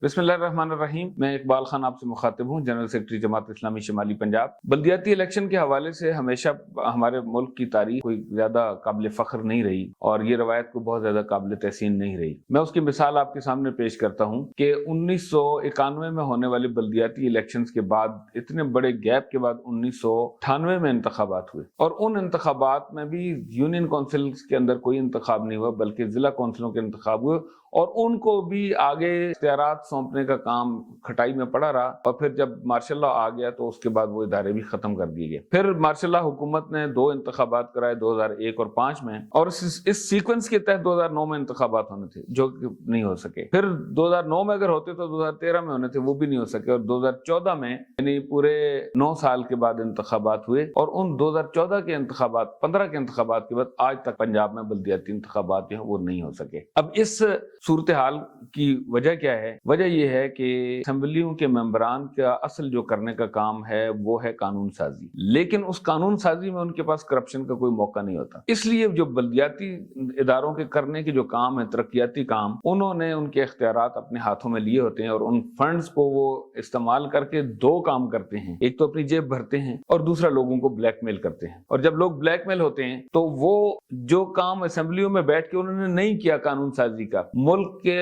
बिस्मिल्लाहिर्रहमानिर्रहीम। मैं इकबाल खान आपसे मुखातिब हूँ, general secretary Jamaat Islami शमाली Punjab. बल्दियाती election के हवाले से हमेशा हमारे मुल्क की तारीख कोई ज्यादा काबिल फख्र नहीं रही और ये रवायत को बहुत ज्यादा काबिल तहसीन नहीं रही। मैं उसकी मिसाल आपके सामने पेश करता हूँ कि 1991 में होने वाले बल्दियाती इलेक्शन के बाद, इतने बड़े गैप के बाद 1998 में इंतखाबात हुए और उन इंतखाबात में भी यूनियन काउंसिल के अंदर कोई इंतखाब नहीं हुआ बल्कि जिला काउंसिलों के इंतखाब हुए और उनको भी आगे इख्तियारात सौंपने का काम खटाई में पड़ा रहा। और फिर जब मार्शल लॉ आ गया तो उसके बाद वो इदारे भी खत्म कर दिए गए। फिर मार्शल लॉ हुकूमत ने 2 इंतखाबात कराए 2001 और 5 में, और इस सीक्वेंस के तहत 2009 में इंतखाबात होने थे जो नहीं हो सके। फिर 2009 में अगर होते तो 2013 में होने थे, वो भी नहीं हो सके। और 2014 में यानी पूरे 9 साल के बाद इंतखाबात हुए और उन 2014 के इंतखाबात 15 के इंतखाबात के बाद आज तक पंजाब में बल्दियाती इंतखाबात जो है वो नहीं हो सके। अब इस सूरत हाल की वजह क्या है? वजह यह है कि असेंबलियों के मेंबरान का असल जो करने का काम है वो है कानून साजी, लेकिन उस कानून साजी में उनके पास करप्शन का कोई मौका नहीं होता। इसलिए जो बल्दियाती इदारों के करने के जो काम है, तरक्याती काम, उन्होंने उनके इख्तियारात अपने हाथों में लिए होते हैं और उन फंड्स को वो इस्तेमाल करके 2 काम करते हैं। एक तो अपनी जेब भरते हैं और दूसरा लोगों को ब्लैकमेल करते हैं। और जब लोग ब्लैकमेल होते हैं तो वो जो काम असेंबलियों में बैठ के उन्होंने नहीं किया कानून साजी का, मुल्क के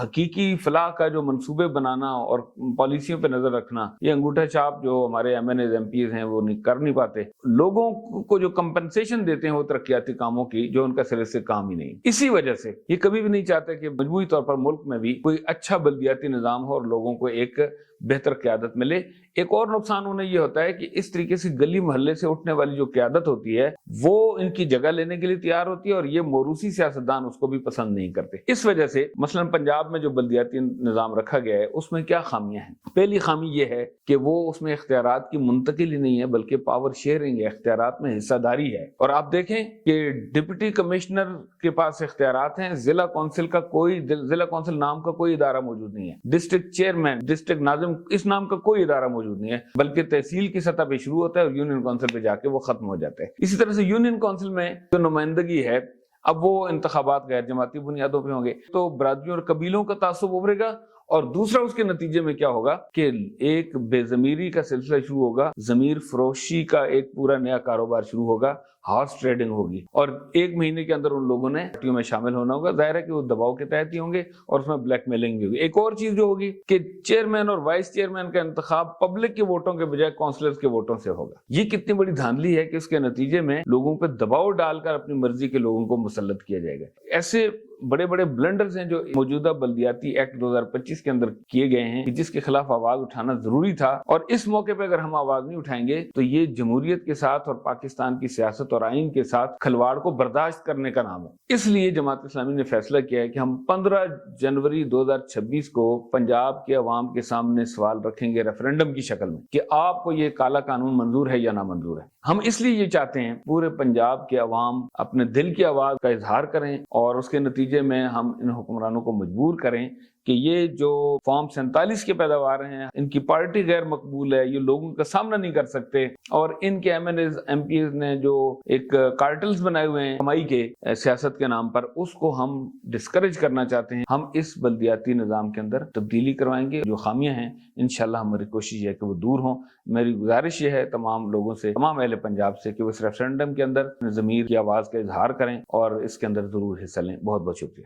हकीकी फलाह का जो मंसूबे बनाना और पॉलिसियों पे नजर रखना, ये अंगूठा छाप जो हमारे MNAs MPs हैं वो कर नहीं पाते। लोगों को जो कंपनसेशन देते हैं वो तरक्याती कामों की, जो उनका सिरे से काम ही नहीं। इसी वजह से ये कभी भी नहीं चाहते कि मजबूरी तौर पर मुल्क में भी कोई अच्छा बल्दियाती निजाम हो और लोगों को एक बेहतर क़यादत मिले। एक और नुकसान उन्हें यह होता है कि इस तरीके से गली मोहल्ले से उठने वाली जो क़यादत होती है वो इनकी जगह लेने के लिए तैयार होती है और ये मोरूसी सियासतदान उसको भी पसंद नहीं करते। इस वजह से मसलन पंजाब में जो बल्दियाती निज़ाम रखा गया है उसमें क्या खामियां हैं? पहली खामी यह है कि वो उसमें इख्तियारात की मुंतकिली नहीं है बल्कि पावर शेयरिंग है, इख्तियारात में हिस्सादारी है। और आप देखें कि डिप्टी कमिश्नर के पास इख्तियारात हैं, जिला काउंसिल का कोई जिला काउंसिल नाम का कोई इदारा मौजूद नहीं है, डिस्ट्रिक्ट चेयरमैन, डिस्ट्रिक्ट नाजिम इस नाम का कोई इदारा मौजूद नहीं है, बल्कि तहसील की सतह पे शुरू होता है और यूनियन काउंसिल पे जाके वो खत्म हो जाता है। इसी तरह से यूनियन काउंसिल में जो नुमाइंदगी है, अब वो इंतखाबात गैर जमाती बुनियादों पे होंगे तो बरादरियों और कबीलों का तासुब उभरेगा। और दूसरा उसके नतीजे में क्या होगा कि एक बेजमीरी का सिलसिला शुरू होगा, जमीर फरोशी का एक पूरा नया कारोबार शुरू होगा, हॉर्स ट्रेडिंग होगी और 1 महीने के अंदर उन लोगों ने पार्टियों में शामिल होना होगा। जाहिर है कि वो दबाव के तहत ही होंगे और उसमें ब्लैकमेलिंग भी होगी। एक और चीज जो होगी कि चेयरमैन और वाइस चेयरमैन का इंतखाब पब्लिक के वोटों के बजाय काउंसलर्स के वोटों से होगा। ये कितनी बड़ी धांधली है कि उसके नतीजे में लोगों पर दबाव डालकर अपनी मर्जी के लोगों को मुसल्लत किया जाएगा। ऐसे बड़े बड़े ब्लंडर्स हैं जो मौजूदा बल्दियाती एक्ट 2025 के अंदर किए गए हैं, जिसके खिलाफ आवाज उठाना जरूरी था। और इस मौके पे अगर हम आवाज नहीं उठाएंगे तो ये जमहूरियत के साथ और पाकिस्तान की सियासत और आइन के साथ खिलवाड़ को बर्दाश्त करने का नाम है। इसलिए जमात इस्लामी ने फैसला किया है कि हम 15 जनवरी 2026 को पंजाब के अवाम के सामने सवाल रखेंगे रेफरेंडम की शक्ल में कि आपको ये काला कानून मंजूर है या ना मंजूर है। हम इसलिए ये चाहते हैं पूरे पंजाब के अवाम अपने दिल की आवाज का इजहार करें और उसके नतीजे में हम इन हुक्मरानों को मजबूर करें कि ये जो फॉर्म 47 के पैदावार हैं, इनकी पार्टी गैर मकबूल है, ये लोगों का सामना नहीं कर सकते और इनके MNAs MPs ने जो एक कार्टल्स बनाए हुए हैं कमाई के सियासत के नाम पर, उसको हम डिस्करेज करना चाहते हैं। हम इस बल्दियाती निज़ाम के अंदर तब्दीली करवाएंगे। जो खामियां हैं इंशाल्लाह हमारी कोशिश है कि वो दूर हों। मेरी गुजारिश ये है तमाम लोगों से, तमाम अहले पंजाब से, कि वो इस रेफरेंडम के अंदर ज़मीर की आवाज़ का इजहार करें और इसके अंदर ज़रूर हिस्सा लें। बहुत बहुत शुक्रिया।